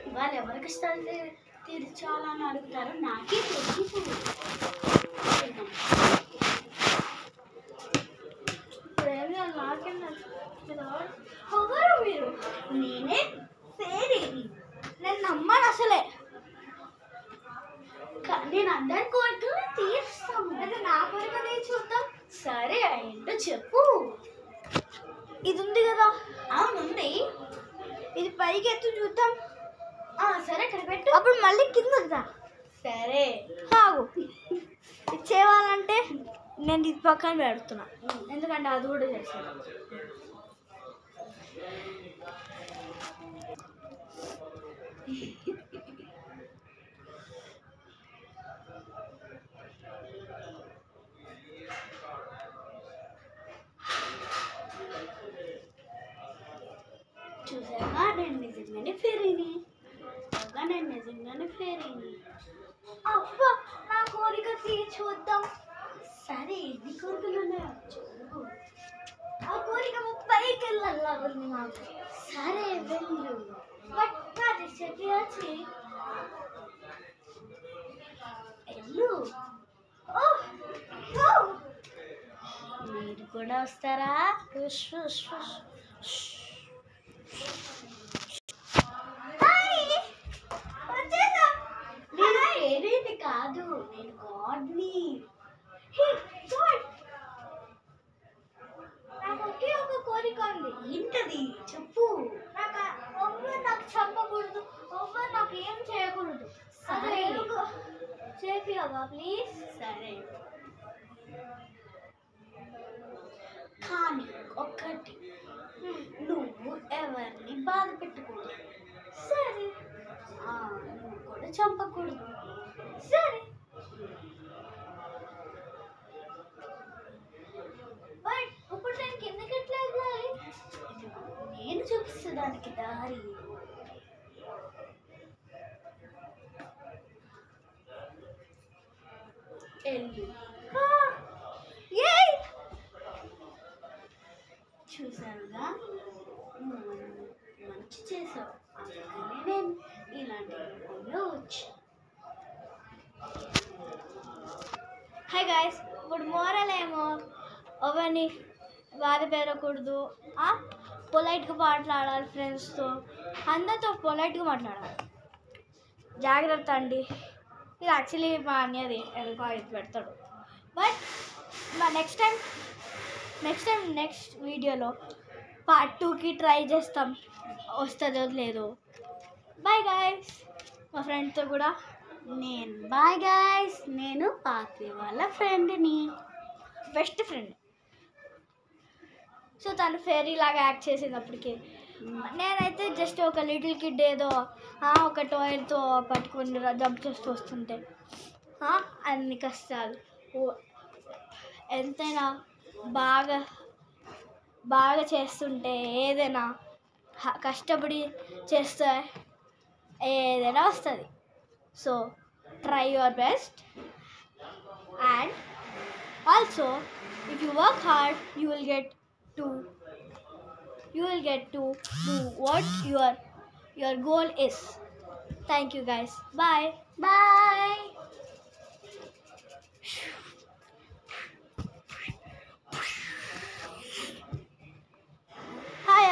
ఇవాళ ఎవరికి ఇష్టాలు తీర్చాలని అడుగుతారు, నాకే తెలియదు. ఎవరు మీరు? నేనే ఫేరీని. నేను నమ్మను అసలే. నేను అందరి కోరికలు తీరుస్తాను. అయితే నా కోరిక చూద్దాం. సరే, ఏంటో చెప్పు. ఇది ఉంది కదా? అవునుంది. ఇది పైకి ఎత్తు చూద్దాం. సరే, ఇక్కడ పెట్టు. అప్పుడు మళ్ళీ కింద వద్దా? సరే ఆగు. ఇది చేయాలంటే నేను ఇది పక్కన పెడుతున్నా, ఎందుకంటే అది కూడా చేస్తాను. చూసావా, నేను నిజంగానే ఫేరీని. అబ్బా, నా కోరిక తీర్చొద్దాం. సరే, ఎన్ని కోరికలు ఉన్నాయో చూడు. ఆ కోరిక 30కి వెళ్ళాలి మాకు. సరే వెళ్ళు. బట్ నాది చెప్పి వెళ్ళు. మీరు కూడా వస్తారా? నేను కాదు, నేను గాడ్ని. నాకు ఒకే ఒక కోరిక ఉంది. ఏంటది? చెప్పు. నాకు చంపకూడదు, నాకు ఏం చేయకూడదు. సరే, చేపియవా ప్లీజ్? సరే, కానీ ఒక్కటి, నువ్వు ఎవరిని బాధ పెట్టుకోదు. సరే, నువ్వు కూడా చంపకూడదు. సరే, ఇప్పుడు నేను కిందకి ఎట్లా వెళ్ళాలి? నేను చూపిస్తాను దానికి దారి. చూసానుగా, మంచి చేసావు. అందుకని నేను ఇలాంటి రూపంలో వచ్చా. హాయ్ గాయస్, ఇప్పుడు మోరల్ ఏమో ఎవరిని బాధ పెరగకూడదు, పొలైట్గా మాట్లాడాలి, ఫ్రెండ్స్తో అందరితో పొలైట్గా మాట్లాడాలి. జాగ్రత్త అండి. ఇది యాక్చువల్లీ మా అన్నది ఎందుకో ఇది పెడతాడు. బట్ మా నెక్స్ట్ వీడియోలో పార్ట్ 2కి ట్రై చేస్తాం, వస్తుందో లేదో. Bye guys. మా ఫ్రెండ్తో కూడా బాయ్ గాయస్. నేను పార్వతి వాళ్ళ ఫ్రెండ్ని, బెస్ట్ ఫ్రెండ్. సో తను ఫెయిరీ లాగా యాక్ట్ చేసేటప్పటికి నేనైతే జస్ట్ ఒక లిటిల్ కిడ్ ఏదో ఒక టాయ్తో పట్టుకొని జంప్ చేస్తూ వస్తుంటే అన్ని కష్టాలు. ఎంతైనా బాగా చేస్తుంటే ఏదైనా కష్టపడి చేస్తే ఏదైనా వస్తుంది. So try your best, and also if you work hard you will get to do what your goal is. Thank you guys. Bye. Hi.